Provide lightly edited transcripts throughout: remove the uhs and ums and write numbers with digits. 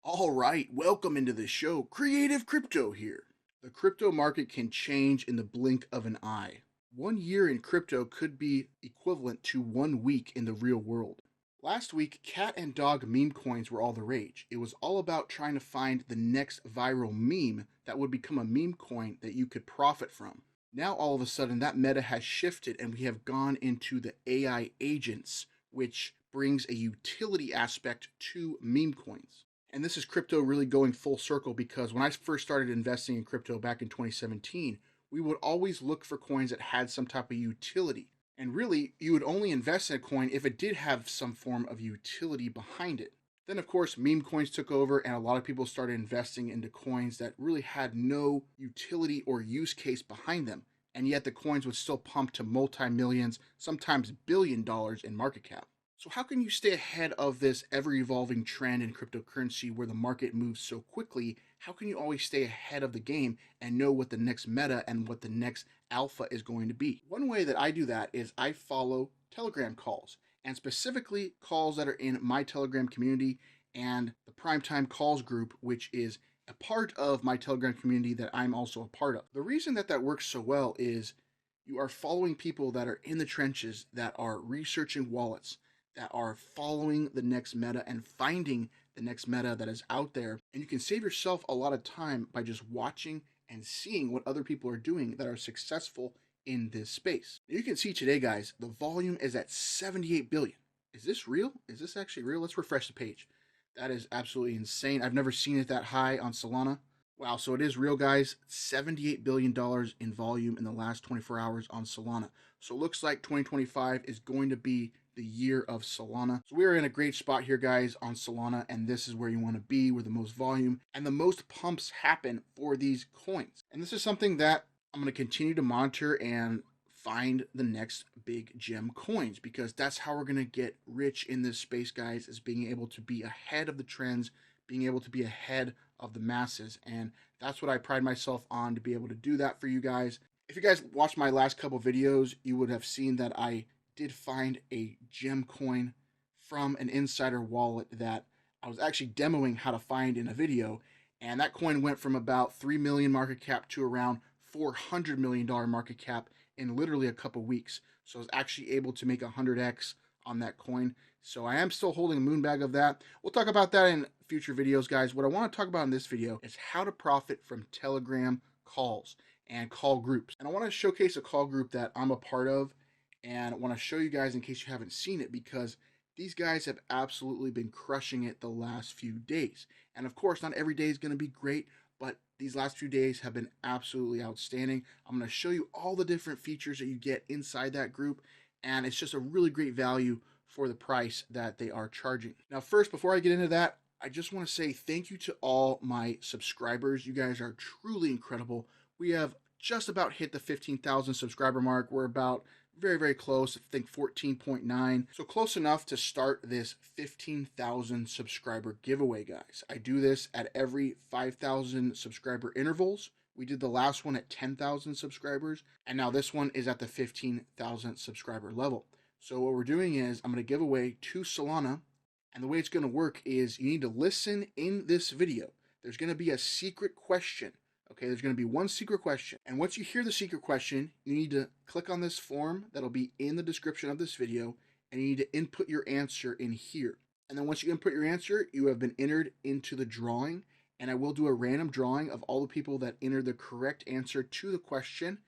All right, welcome into the show. Creative Crypto here. The crypto market can change in the blink of an eye. 1 year in crypto could be equivalent to 1 week in the real world. Last week, cat and dog meme coins were all the rage. It was all about trying to find the next viral meme that would become a meme coin that you could profit from. Now, all of a sudden, that meta has shifted and we have gone into the AI agents, which brings a utility aspect to meme coins. And this is crypto really going full circle because when I first started investing in crypto back in 2017, we would always look for coins that had some type of utility. And really, you would only invest in a coin if it did have some form of utility behind it. Then, of course, meme coins took over, and a lot of people started investing into coins that really had no utility or use case behind them. And yet, the coins would still pump to multi millions, sometimes $1 billion in market cap. So, how can you stay ahead of this ever evolving trend in cryptocurrency where the market moves so quickly? How can you always stay ahead of the game and know what the next meta and what the next alpha is going to be? One way that I do that is I follow Telegram calls, and specifically calls that are in my Telegram community and the Primetime Calls group, which is a part of my Telegram community that I'm also a part of. The reason that that works so well is you are following people that are in the trenches, that are researching wallets, that are following the next meta and finding the next meta that is out there. And you can save yourself a lot of time by just watching and seeing what other people are doing that are successful in this space. You can see today, guys, the volume is at 78 billion. Is this real? Is this actually real? Let's refresh the page. That is absolutely insane. I've never seen it that high on Solana. Wow, so it is real, guys. $78 billion in volume in the last 24 hours on Solana. So it looks like 2025 is going to be the year of Solana. So we are in a great spot here, guys, on Solana, and this is where you want to be, where the most volume and the most pumps happen for these coins. And this is something that I'm going to continue to monitor and find the next big gem coins, because that's how we're going to get rich in this space, guys, is being able to be ahead of the trends, being able to be ahead of the masses. And that's what I pride myself on, to be able to do that for you guys. If you guys watched my last couple videos, you would have seen that I did find a gem coin from an insider wallet that I was actually demoing how to find in a video, and that coin went from about 3 million market cap to around $400 million market cap in literally a couple weeks. So I was actually able to make 100x on that coin. So I am still holding a moon bag of that. We'll talk about that in future videos, guys. What I want to talk about in this video is how to profit from Telegram calls and call groups. And I want to showcase a call group that I'm a part of, and I want to show you guys in case you haven't seen it, because these guys have absolutely been crushing it the last few days. And of course, not every day is going to be great, but these last few days have been absolutely outstanding. I'm going to show you all the different features that you get inside that group, and it's just a really great value for the price that they are charging. Now, first, before I get into that, I just want to say thank you to all my subscribers. You guys are truly incredible. We have just about hit the 15,000 subscriber mark. We're about very close, I think 14.9. So close enough to start this 15,000 subscriber giveaway, guys. I do this at every 5,000 subscriber intervals. We did the last one at 10,000 subscribers, and now this one is at the 15,000 subscriber level. So what we're doing is I'm going to give away 2 Solana, and the way it's going to work is you need to listen in this video. There's going to be a secret question. Okay, there's going to be one secret question. And once you hear the secret question, you need to click on this form that'll be in the description of this video, and you need to input your answer in here. And then once you input your answer, you have been entered into the drawing, and I will do a random drawing of all the people that entered the correct answer to the question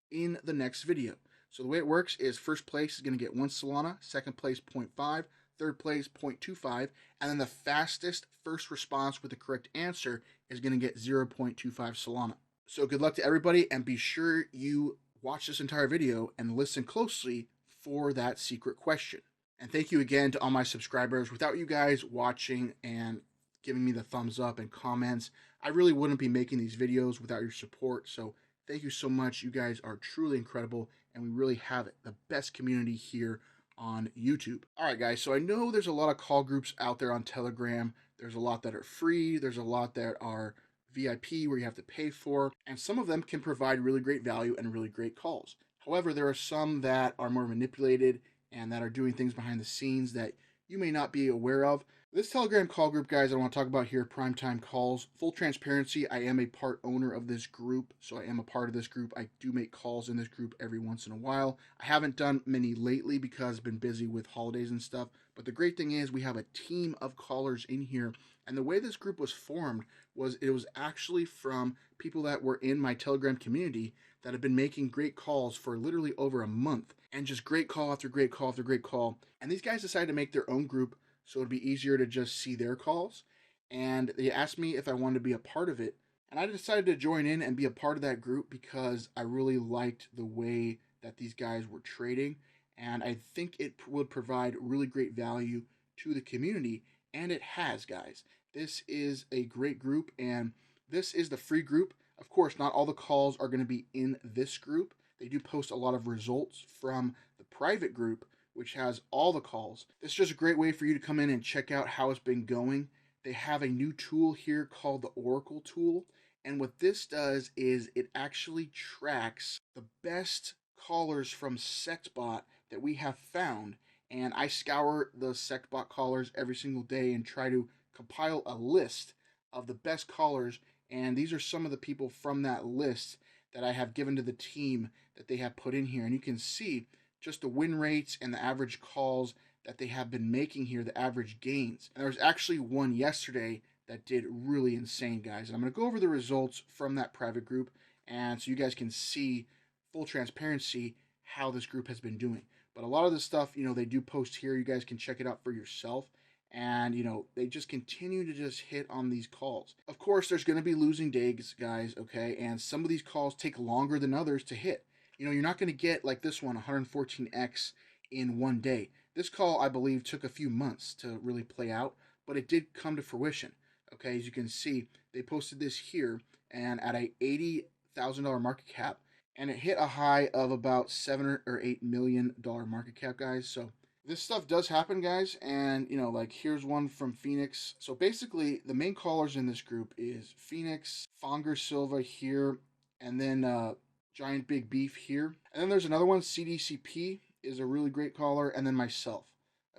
in the next video. So the way it works is first place is going to get 1 Solana, second place 0.5, third place 0.25, and then the fastest first response with the correct answer is going to get 0.25 Solana. So good luck to everybody, and be sure you watch this entire video and listen closely for that secret question. And thank you again to all my subscribers. Without you guys watching and giving me the thumbs up and comments, I really wouldn't be making these videos without your support. So thank you so much. You guys are truly incredible, and we really have the best community here on YouTube. All right, guys, so I know there's a lot of call groups out there on Telegram. There's a lot that are free. There's a lot that are VIP, where you have to pay for, and some of them can provide really great value and really great calls. However, there are some that are more manipulated and that are doing things behind the scenes that you may not be aware of. This Telegram call group, guys, I want to talk about here, Primetime Calls. Full transparency, I am a part owner of this group, so I am a part of this group. I do make calls in this group every once in a while. I haven't done many lately because I've been busy with holidays and stuff, but the great thing is we have a team of callers in here, and the way this group was formed was it was actually from people that were in my Telegram community that have been making great calls for literally over a month, and just great call after great call after great call. And these guys decided to make their own group so it'd be easier to just see their calls. And they asked me if I wanted to be a part of it. And I decided to join in and be a part of that group because I really liked the way that these guys were trading. And I think it would provide really great value to the community. And it has, guys. This is a great group, and this is the free group. Of course, not all the calls are going to be in this group. They do post a lot of results from the private group, which has all the calls. This is just a great way for you to come in and check out how it's been going. They have a new tool here called the Oracle tool. And what this does is it actually tracks the best callers from Sectbot that we have found. And I scour the Sectbot callers every single day and try to compile a list of the best callers. And these are some of the people from that list that I have given to the team that they have put in here. And you can see just the win rates and the average calls that they have been making here, the average gains. And there was actually one yesterday that did really insane, guys. And I'm going to go over the results from that private group, and so you guys can see full transparency how this group has been doing. But a lot of this stuff, they do post here. You guys can check it out for yourself. And, they just continue to just hit on these calls. Of course, there's going to be losing days, guys, okay? And some of these calls take longer than others to hit. You're not going to get, like this one, 114x in one day. This call, I believe, took a few months to really play out, but it did come to fruition. Okay, as you can see, they posted this here, and at a $80,000 market cap, and it hit a high of about $7 or $8 million market cap, guys. So this stuff does happen, guys, and like here's one from Phoenix. So basically, the main callers in this group is Phoenix, Fonger Silva here, and then Giant Big Beef here. And then there's another one, CDCP is a really great caller, and then myself.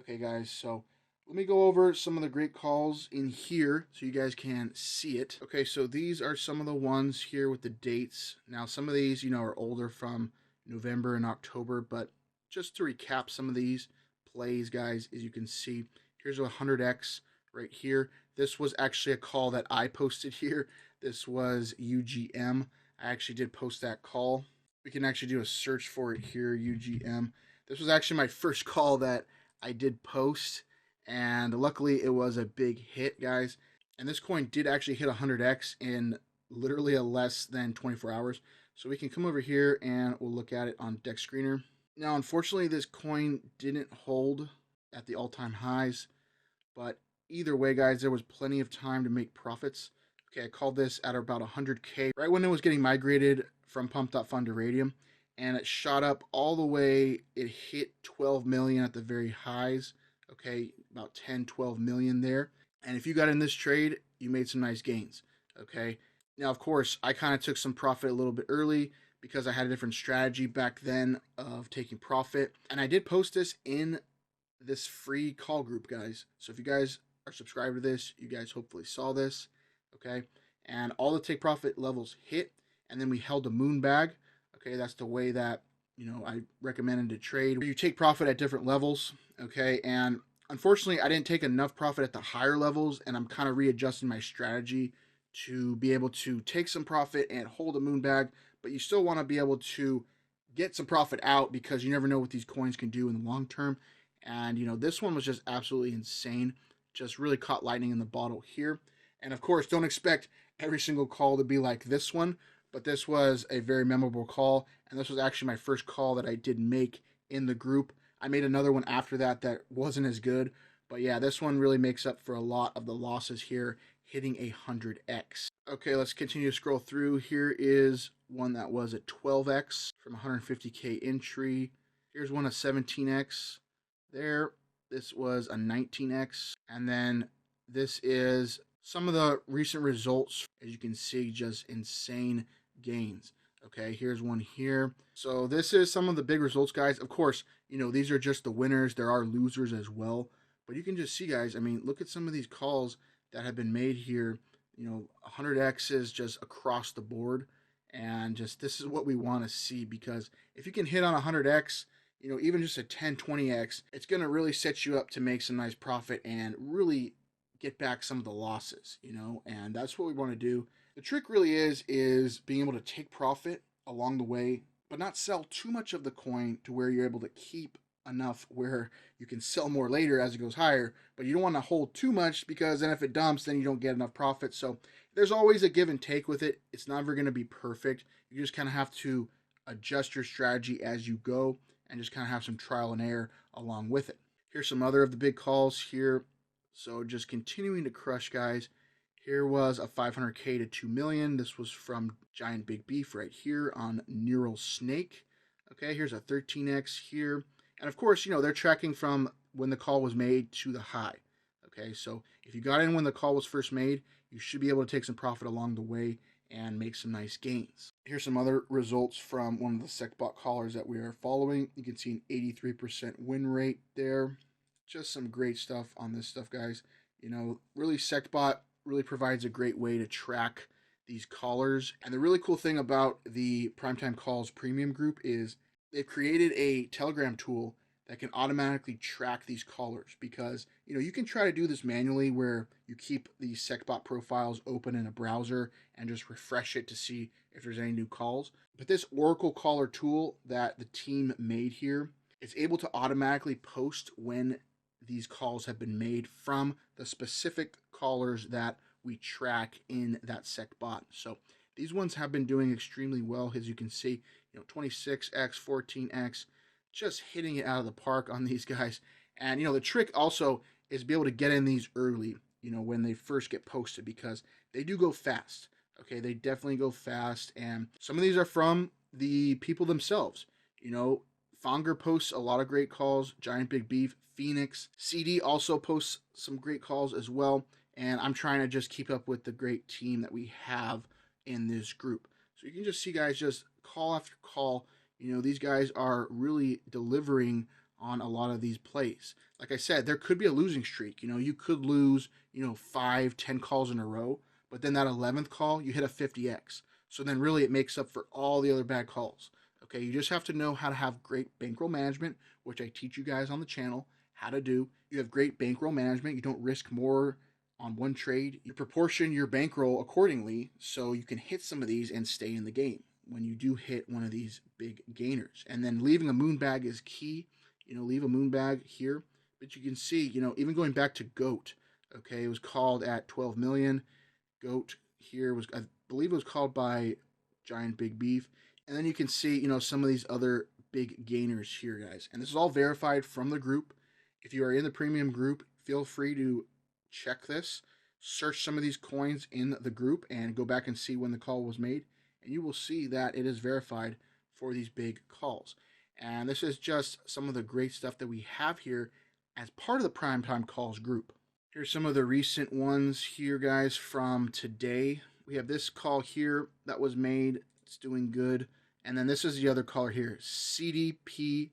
Okay, guys, so let me go over some of the great calls in here so you guys can see it. Okay, so these are some of the ones here with the dates. Now, some of these, are older from November and October, but just to recap some of these plays, guys, as you can see, here's a 100x right here. This was actually a call that I posted here. This was UGM. I actually did post that call. We can actually do a search for it here, UGM. This was actually my first call that I did post, and luckily it was a big hit, guys. And this coin did actually hit 100x in literally a less than 24 hours. So we can come over here and we'll look at it on Dex Screener. Now, unfortunately, this coin didn't hold at the all-time highs, but either way, guys, there was plenty of time to make profits. Okay, I called this at about 100K, right when it was getting migrated from pump.fun to Radium, and it shot up all the way. It hit 12 million at the very highs. Okay, about 10, 12 million there. And if you got in this trade, you made some nice gains. Okay, now, of course, I kind of took some profit a little bit early because I had a different strategy back then of taking profit. And I did post this in this free call group, guys. So if you guys are subscribed to this, you guys hopefully saw this, okay? And all the take profit levels hit, and then we held a moon bag, okay? That's the way that, I recommended to trade. You take profit at different levels, okay? And unfortunately, I didn't take enough profit at the higher levels, and I'm kind of readjusting my strategy to be able to take some profit and hold a moon bag, but you still want to be able to get some profit out because you never know what these coins can do in the long term. And, this one was just absolutely insane. Just really caught lightning in the bottle here. And, of course, don't expect every single call to be like this one. But this was a very memorable call. And this was actually my first call that I did make in the group. I made another one after that that wasn't as good. But, yeah, this one really makes up for a lot of the losses here, hitting 100x. Okay, let's continue to scroll through. Here is one that was at 12x from 150K entry. Here's one at 17x. There, this was a 19x, and then this is some of the recent results. As you can see, just insane gains. Okay, here's one here. So this is some of the big results, guys. Of course, these are just the winners. There are losers as well, But you can just see, guys, I mean, look at some of these calls that have been made here, 100X's just across the board. And just this is what we want to see, because if you can hit on 100X, even just a 10, 20X, it's going to really set you up to make some nice profit and really get back some of the losses, and that's what we want to do. The trick really is being able to take profit along the way, but not sell too much of the coin to where you're able to keep enough where you can sell more later as it goes higher, but you don't want to hold too much, because then if it dumps, then you don't get enough profit. So there's always a give and take with it. It's never going to be perfect. You just kind of have to adjust your strategy as you go and just kind of have some trial and error along with it. Here's some other of the big calls here. So just continuing to crush, guys. Here was a 500K to 2 million. This was from Giant Big Beef right here on Neural Snake. Okay, here's a 13X here. And of course, they're tracking from when the call was made to the high. Okay, so if you got in when the call was first made, you should be able to take some profit along the way and make some nice gains. Here's some other results from one of the Sectbot callers that we are following. You can see an 83% win rate there. Just some great stuff on this stuff, guys. Really, Sectbot really provides a great way to track these callers. And the really cool thing about the Primetime Calls Premium group is they've created a Telegram tool that can automatically track these callers, because you can try to do this manually where you keep the Sectbot profiles open in a browser and just refresh it to see if there's any new calls. But this Oracle caller tool that the team made here, it's able to automatically post when these calls have been made from the specific callers that we track in that Sectbot. So these ones have been doing extremely well, as you can see, 26X, 14X, just hitting it out of the park on these guys. And, the trick also is to be able to get in these early, when they first get posted, because they do go fast. Okay, they definitely go fast. And some of these are from the people themselves. Fonger posts a lot of great calls. Giant Big Beef, Phoenix, CD also posts some great calls as well. And I'm trying to just keep up with the great team that we have in this group. So you can just see, guys, just call after call. These guys are really delivering on a lot of these plays. Like I said, there could be a losing streak. You could lose, 5, 10 calls in a row, but then that 11th call, you hit a 50X. So then really it makes up for all the other bad calls. Okay, you just have to know how to have great bankroll management, which I teach you guys on the channel how to do. You have great bankroll management. You don't risk more on one trade. You proportion your bankroll accordingly so you can hit some of these and stay in the game when you do hit one of these big gainers. And then leaving a moon bag is key. Leave a moon bag here. But you can see, even going back to GOAT, okay, it was called at 12 million. GOAT here was, I believe it was called by Giant Big Beef. And then you can see, some of these other big gainers here, guys. And this is all verified from the group. If you are in the premium group, feel free to check this. Search some of these coins in the group and go back and see when the call was made. And you will see that it is verified for these big calls. And this is just some of the great stuff that we have here as part of the Primetime Calls group. Here's some of the recent ones here, guys, from today. We have this call here that was made. It's doing good. And then this is the other caller here, CDP.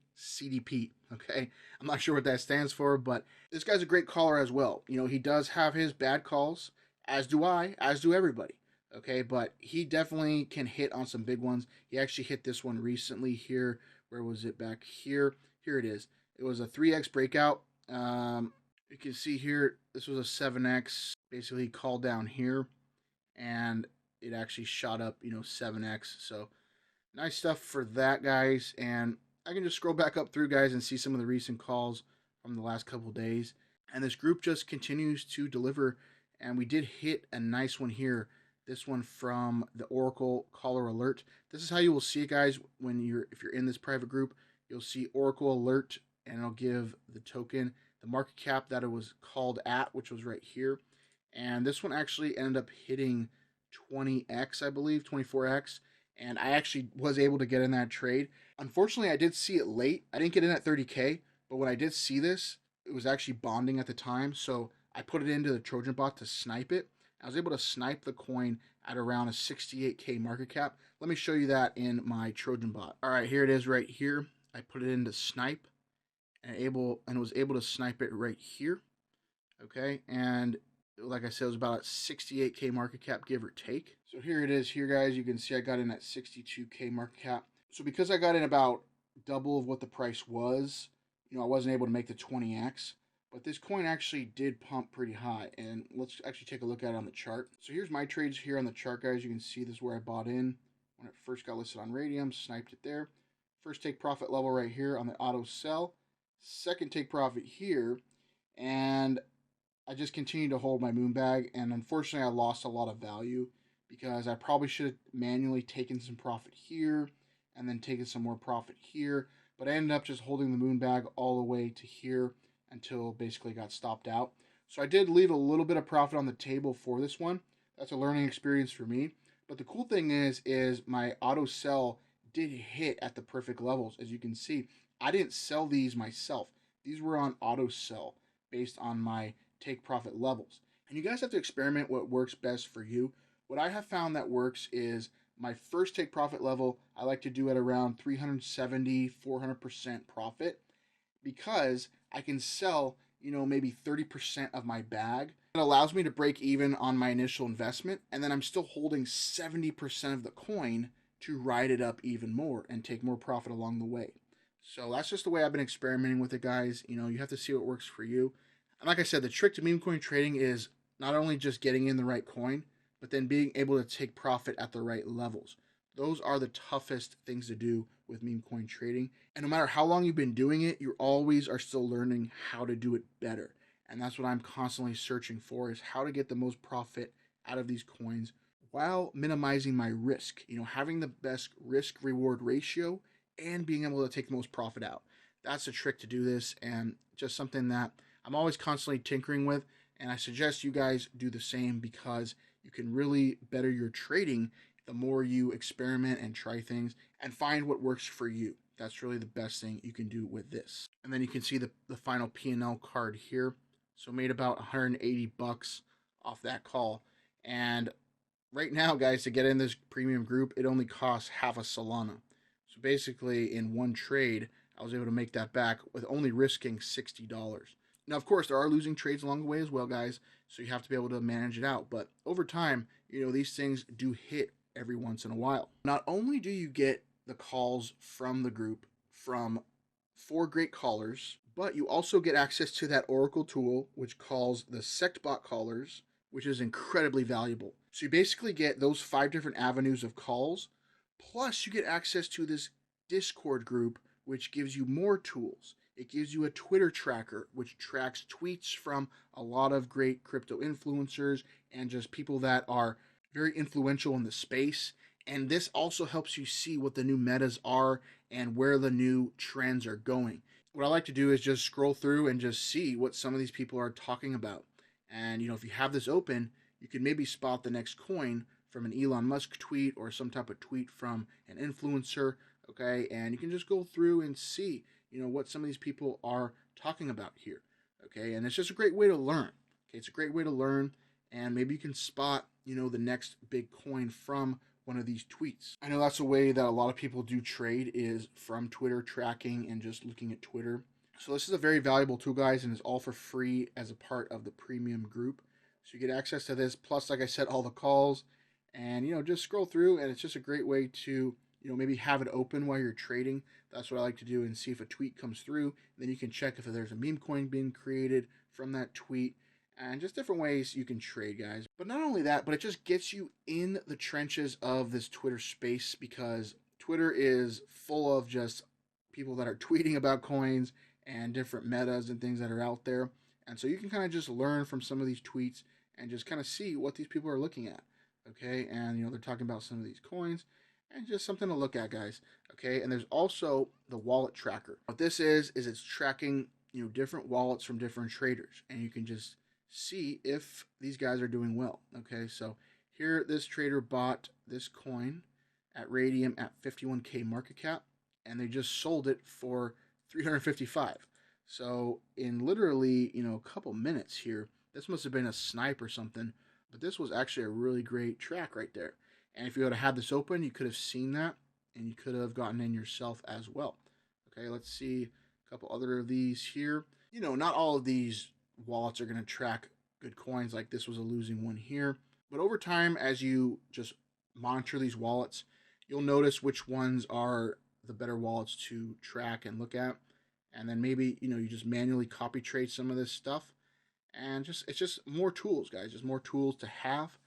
Okay, I'm not sure what that stands for, but this guy's a great caller as well. He does have his bad calls, as do I, as do everybody. Okay, but he definitely can hit on some big ones. He actually hit this one recently here. Where was it? Back here? Here it is. It was a 3X breakout. You can see here, this was a 7X. Basically called down here, and it actually shot up, 7X. So nice stuff for that, guys. And I can just scroll back up through, guys, and see some of the recent calls from the last couple days. And this group just continues to deliver. And we did hit a nice one here. This one from the Oracle Caller Alert. This is how you will see it, guys, if you're in this private group. You'll see Oracle Alert, and it'll give the token the market cap that it was called at, which was right here. And this one actually ended up hitting 20X, I believe, 24X. And I actually was able to get in that trade. Unfortunately, I did see it late. I didn't get in at 30K, but when I did see this, it was actually bonding at the time. So I put it into the Trojan bot to snipe it. I was able to snipe the coin at around a 68K market cap. Let me show you that in my Trojan bot. All right, here it is right here. I put it into snipe, and was able to snipe it right here. Okay, and like I said, it was about 68K market cap, give or take. So here it is here, guys. You can see I got in at 62K market cap. So because I got in about double of what the price was, I wasn't able to make the 20x. But this coin actually did pump pretty high. And let's actually take a look at it on the chart. So here's my trades here on the chart, guys. You can see this is where I bought in when it first got listed on Radium, sniped it there. First take profit level right here on the auto sell. Second take profit here. And I just continued to hold my moon bag, and unfortunately I lost a lot of value because I probably should have manually taken some profit here and then taken some more profit here, but I ended up just holding the moon bag all the way to here until basically got stopped out. So I did leave a little bit of profit on the table for this one. That's a learning experience for me. But the cool thing is my auto sell did hit at the perfect levels. As you can see, I didn't sell these myself. These were on auto sell based on my take profit levels. And you guys have to experiment what works best for you. What I have found that works is my first take profit level, I like to do at around 370, 400% profit because I can sell, maybe 30% of my bag. It allows me to break even on my initial investment, and then I'm still holding 70% of the coin to ride it up even more and take more profit along the way. So that's just the way I've been experimenting with it, guys. You have to see what works for you. And like I said, the trick to meme coin trading is not only just getting in the right coin, but then being able to take profit at the right levels. Those are the toughest things to do with meme coin trading. And no matter how long you've been doing it, you always are still learning how to do it better. And that's what I'm constantly searching for, is how to get the most profit out of these coins while minimizing my risk. Having the best risk reward ratio and being able to take the most profit out. That's the trick to do this, and just something that I'm always constantly tinkering with, and I suggest you guys do the same because you can really better your trading the more you experiment and try things and find what works for you. That's really the best thing you can do with this. And then you can see the final P&L card here. So made about 180 bucks off that call. And right now, guys, to get in this premium group, it only costs half a Solana. So basically, in one trade, I was able to make that back with only risking $60. Now, of course, there are losing trades along the way as well, guys, so you have to be able to manage it out. But over time, these things do hit every once in a while. Not only do you get the calls from the group from 4 great callers, but you also get access to that Oracle tool, which calls the Sectbot callers, which is incredibly valuable. So you basically get those 5 different avenues of calls, plus you get access to this Discord group, which gives you more tools. It gives you a Twitter tracker, which tracks tweets from a lot of great crypto influencers and just people that are very influential in the space. And this also helps you see what the new metas are and where the new trends are going. What I like to do is just scroll through and just see what some of these people are talking about. And, if you have this open, you can maybe spot the next coin from an Elon Musk tweet or some type of tweet from an influencer, okay? And you can just go through and see, what some of these people are talking about here, okay? And it's just a great way to learn, okay? It's a great way to learn, and maybe you can spot, the next big coin from one of these tweets. I know that's a way that a lot of people do trade, is from Twitter tracking and just looking at Twitter. So this is a very valuable tool, guys, and it's all for free as a part of the premium group. So you get access to this, plus, like I said, all the calls, and, just scroll through, and it's just a great way to, maybe have it open while you're trading. That's what I like to do, and see if a tweet comes through. Then you can check if there's a meme coin being created from that tweet, and just different ways you can trade, guys. But not only that, but it just gets you in the trenches of this Twitter space, because Twitter is full of just people that are tweeting about coins and different metas and things that are out there. And so you can kind of just learn from some of these tweets and just kind of see what these people are looking at, okay? And, they're talking about some of these coins, and just something to look at, guys, okay? And there's also the wallet tracker. What this is it's tracking, different wallets from different traders, and you can just see if these guys are doing well, okay? So here, this trader bought this coin at Radium at 51K market cap, and they just sold it for 355. So in literally, a couple minutes here, this must have been a snipe or something, but this was actually a really great track right there. And if you would have had this open, you could have seen that, and you could have gotten in yourself as well. Okay, let's see couple other of these here. You know, not all of these wallets are going to track good coins, like this was a losing one here. But over time, as you just monitor these wallets, you'll notice which ones are the better wallets to track and look at. And then maybe, you know, you just manually copy trade some of this stuff. And it's just more tools, guys. Just more tools to have.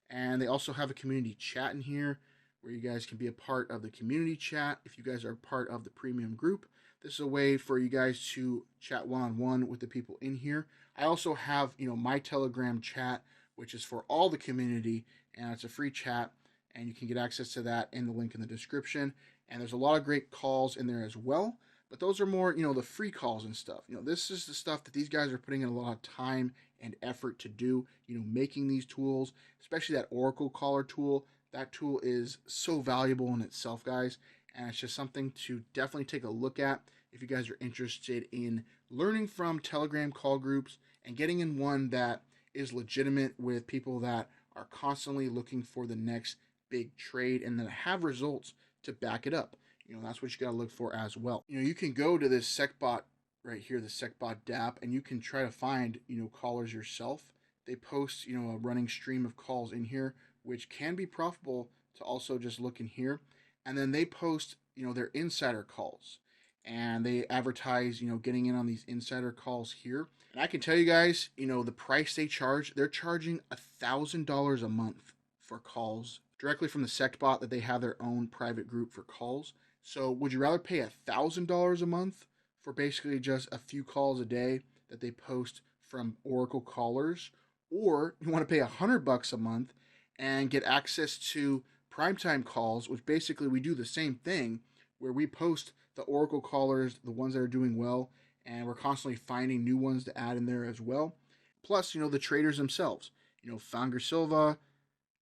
And they also have a community chat in here where you guys can be a part of the community chat if you guys are part of the premium group. This is a way for you guys to chat one-on-one with the people in here. I also have, you know, my Telegram chat, which is for all the community, and it's a free chat, and you can get access to that in the link in the description. And there's a lot of great calls in there as well, but those are more, you know, the free calls and stuff. You know, this is the stuff that these guys are putting in a lot of time and effort to do, you know, making these tools, especially that Oracle caller tool. That tool is so valuable in itself, guys, and it's just something to definitely take a look at if you guys are interested in learning from Telegram call groups and getting in one that is legitimate with people that are constantly looking for the next big trade and that have results to back it up. You know, that's what you got to look for as well. You know, you can go to this Sectbot right here, the Sectbot DApp, and you can try to find, you know, callers yourself. They post, you know, a running stream of calls in here, which can be profitable to also just look in here. And then they post, you know, their insider calls. And they advertise, you know, getting in on these insider calls here. And I can tell you guys, you know, the price they charge, they're charging $1,000 a month for calls directly from the Sectbot that they have their own private group for calls. So would you rather pay $1,000 a month for basically just a few calls a day that they post from Oracle callers, or you want to pay $100 a month and get access to primetime calls, which basically we do the same thing where we post the Oracle callers, the ones that are doing well, and we're constantly finding new ones to add in there as well. Plus, you know, the traders themselves, you know, Founder Silva,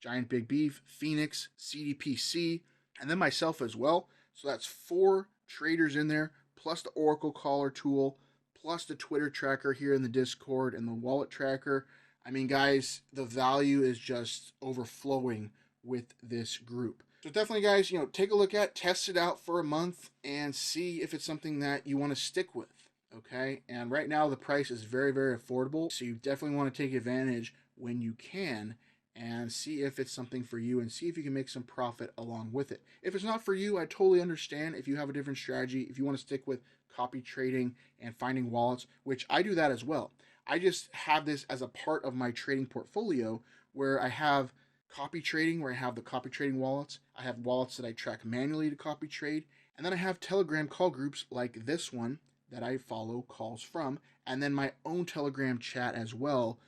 Giant Big Beef, Phoenix, CDPC, and then myself as well. So that's 4 traders in there, plus the Oracle caller tool, plus the Twitter tracker here in the Discord and the wallet tracker. I mean, guys, the value is just overflowing with this group. So definitely, guys, you know, take a look at, test it out for a month, and see if it's something that you want to stick with, okay? And right now, the price is very, very affordable, so you definitely want to take advantage when you can and see if it's something for you and see if you can make some profit along with it. If it's not for you, I totally understand. If you have a different strategy, if you want to stick with copy trading and finding wallets, which I do that as well. I just have this as a part of my trading portfolio where I have copy trading, where I have the copy trading wallets. I have wallets that I track manually to copy trade. And then I have Telegram call groups like this one that I follow calls from. And then my own Telegram chat as well,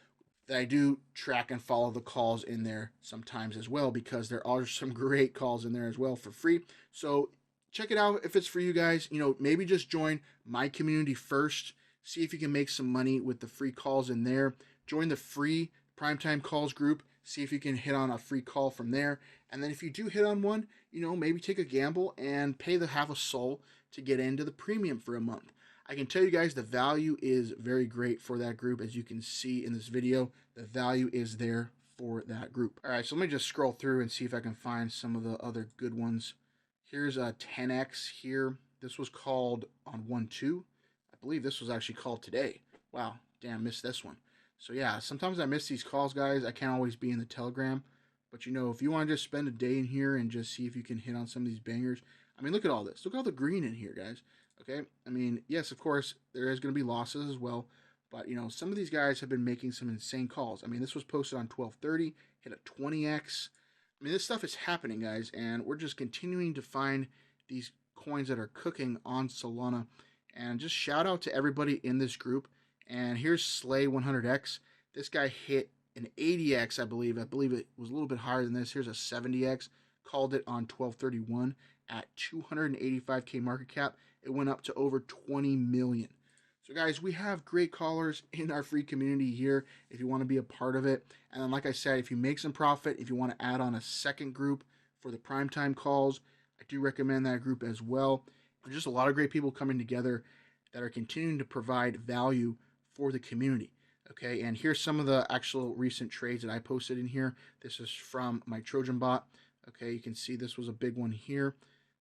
that I do track and follow the calls in there sometimes as well, because there are some great calls in there as well for free. So check it out if it's for you guys. You know, maybe just join my community first. See if you can make some money with the free calls in there. Join the free primetime calls group. See if you can hit on a free call from there. And then if you do hit on one, you know, maybe take a gamble and pay the half a soul to get into the premium for a month. I can tell you guys the value is very great for that group. As you can see in this video, the value is there for that group. All right, so let me just scroll through and see if I can find some of the other good ones. Here's a 10x here. This was called on 1-2. I believe this was actually called today. Wow, damn, missed this one. So yeah, sometimes I miss these calls, guys. I can't always be in the Telegram. But you know, if you want to just spend a day in here and just see if you can hit on some of these bangers. I mean, look at all this. Look at all the green in here, guys. Okay, I mean, yes, of course, there is going to be losses as well. But, you know, some of these guys have been making some insane calls. I mean, this was posted on 12:30, hit a 20x. I mean, this stuff is happening, guys, and we're just continuing to find these coins that are cooking on Solana. And just shout out to everybody in this group. And here's Slay100x. This guy hit an 80x, I believe. I believe it was a little bit higher than this. Here's a 70x. Called it on 12/31 at 285K market cap. It went up to over 20 million. So guys, we have great callers in our free community here if you want to be a part of it. And then like I said, if you make some profit, if you want to add on a second group for the primetime calls, I do recommend that group as well. There's just a lot of great people coming together that are continuing to provide value for the community. Okay, and here's some of the actual recent trades that I posted in here. This is from my Trojan bot. Okay, you can see this was a big one here.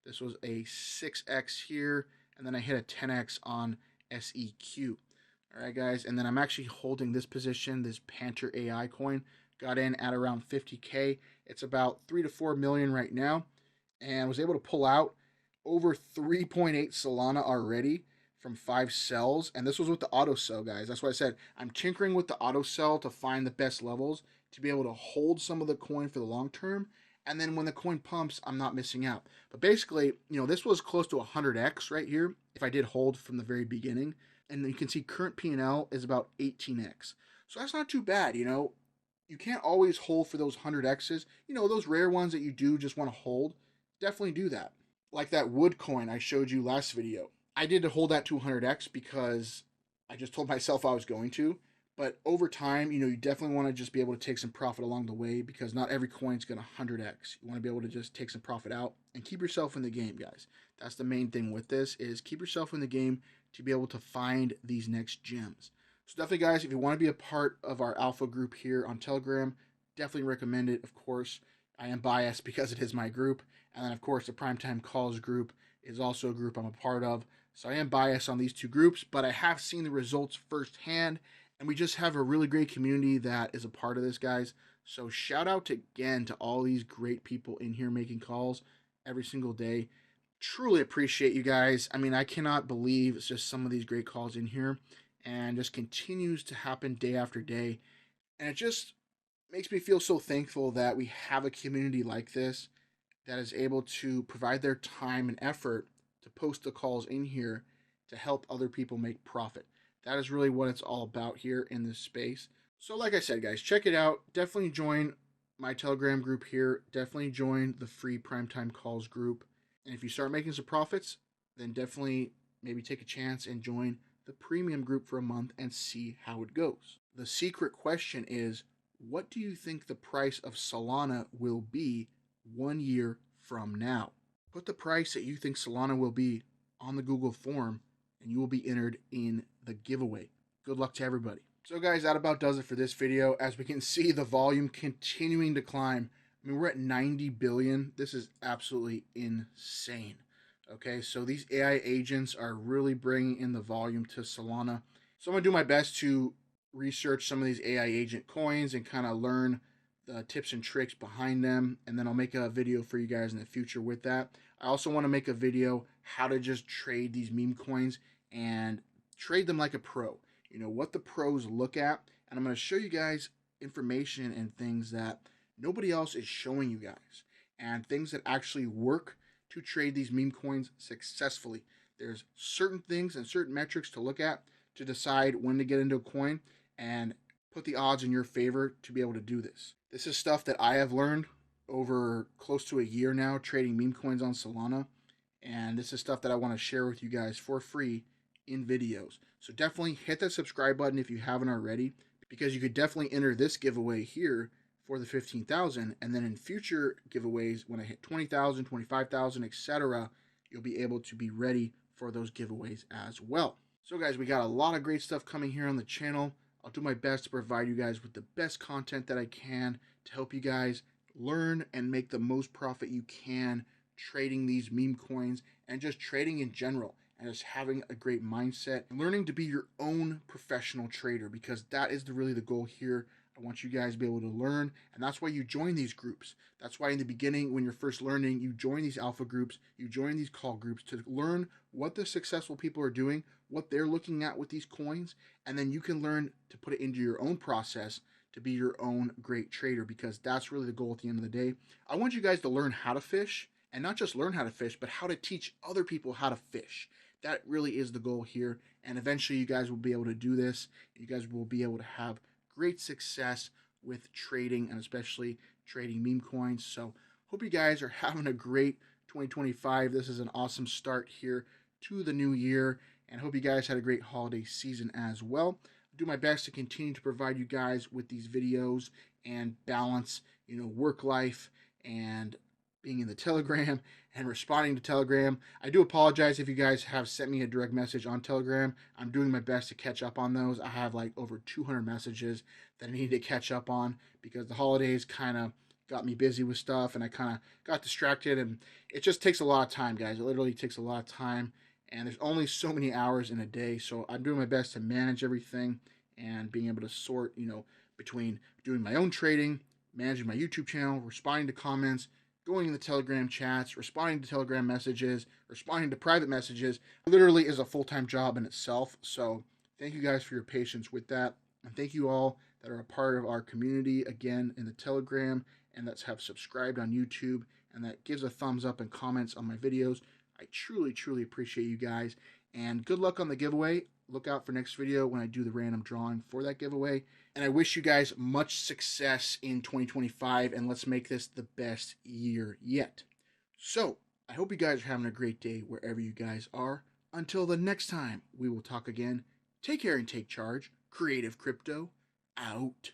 This was a 6x here, and then I hit a 10x on SEQ. All right, guys, and then I'm actually holding this position, this Panther AI coin. Got in at around 50K. It's about 3 to 4 million right now, and was able to pull out over 3.8 Solana already from 5 cells, and this was with the auto sell, guys. That's why I said I'm tinkering with the auto sell to find the best levels to be able to hold some of the coin for the long term, and then when the coin pumps, I'm not missing out. But basically, this was close to 100x right here if I did hold from the very beginning, and you can see current P&L is about 18x. So that's not too bad. You can't always hold for those 100x's. Those rare ones that you do just want to hold, definitely do that. Like that wood coin I showed you last video. I did hold that to 100x because I just told myself I was going to. But over time, you definitely want to just be able to take some profit along the way, because not every coin's going to 100x. You want to be able to just take some profit out and keep yourself in the game, guys. That's the main thing with this, is keep yourself in the game to be able to find these next gems. So definitely, guys, if you want to be a part of our alpha group here on Telegram, definitely recommend it. Of course, I am biased because it is my group. And then, of course, the Primetime Callz group is also a group I'm a part of. So I am biased on these two groups, but I have seen the results firsthand. And we just have a really great community that is a part of this, guys. So shout out again to all these great people in here making calls every single day. Truly appreciate you guys. I mean, I cannot believe it's just some of these great calls in here, and just continues to happen day after day. And it just makes me feel so thankful that we have a community like this that is able to provide their time and effort to post the calls in here to help other people make profit. That is really what it's all about here in this space. So like I said, guys, check it out. Definitely join my Telegram group here. Definitely join the free Primetime Callz group. And if you start making some profits, then definitely maybe take a chance and join the premium group for a month and see how it goes. The secret question is, what do you think the price of Solana will be 1 year from now? Put the price that you think Solana will be on the Google form, and you will be entered in the giveaway. Good luck to everybody. So guys, that about does it for this video. As we can see, the volume continuing to climb. I mean, we're at 90 billion. This is absolutely insane. Okay, so these AI agents are really bringing in the volume to Solana. So I'm going to do my best to research some of these AI agent coins and kind of learn the tips and tricks behind them. And then I'll make a video for you guys in the future with that. I also want to make a video how to just trade these meme coins and trade them like a pro. What the pros look at. And I'm going to show you guys information and things that nobody else is showing you guys, and things that actually work to trade these meme coins successfully. There's certain things and certain metrics to look at to decide when to get into a coin and put the odds in your favor to be able to do this. This is stuff that I have learned over close to a year now trading meme coins on Solana, and this is stuff that I want to share with you guys for free in videos. So definitely hit that subscribe button if you haven't already, because you could definitely enter this giveaway here for the 15,000, and then in future giveaways, when I hit 20,000, 25,000, etc., you'll be able to be ready for those giveaways as well. So guys, we got a lot of great stuff coming here on the channel. I'll do my best to provide you guys with the best content that I can to help you guys learn and make the most profit you can trading these meme coins and just trading in general, and just having a great mindset and learning to be your own professional trader, because that is really the goal here. I want you guys to be able to learn, and that's why you join these groups. That's why in the beginning, when you're first learning, you join these alpha groups, you join these call groups to learn what the successful people are doing, what they're looking at with these coins, and then you can learn to put it into your own process to be your own great trader, because that's really the goal at the end of the day. I want you guys to learn how to fish, and not just learn how to fish, but how to teach other people how to fish. That really is the goal here, and eventually you guys will be able to do this. You guys will be able to have great success with trading, and especially trading meme coins. So hope you guys are having a great 2025. This is an awesome start here to the new year, and hope you guys had a great holiday season as well. I'll do my best to continue to provide you guys with these videos and balance, work life and being in the Telegram and responding to Telegram. I do apologize if you guys have sent me a direct message on Telegram. I'm doing my best to catch up on those. I have like over 200 messages that I need to catch up on, because the holidays kind of got me busy with stuff, and I kind of got distracted, and it just takes a lot of time, guys. It literally takes a lot of time, And there's only so many hours in a day, so I'm doing my best to manage everything and being able to sort, between doing my own trading, managing my YouTube channel, responding to comments, going in the Telegram chats, responding to Telegram messages, responding to private messages. It literally is a full-time job in itself. So thank you guys for your patience with that. And thank you all that are a part of our community again in the Telegram and that have subscribed on YouTube and that gives a thumbs up and comments on my videos. I truly, truly appreciate you guys. And good luck on the giveaway. Look out for next video when I do the random drawing for that giveaway. And I wish you guys much success in 2025, and let's make this the best year yet. So, I hope you guys are having a great day wherever you guys are. Until the next time we will talk again, take care and take charge. Creative Crypto, out.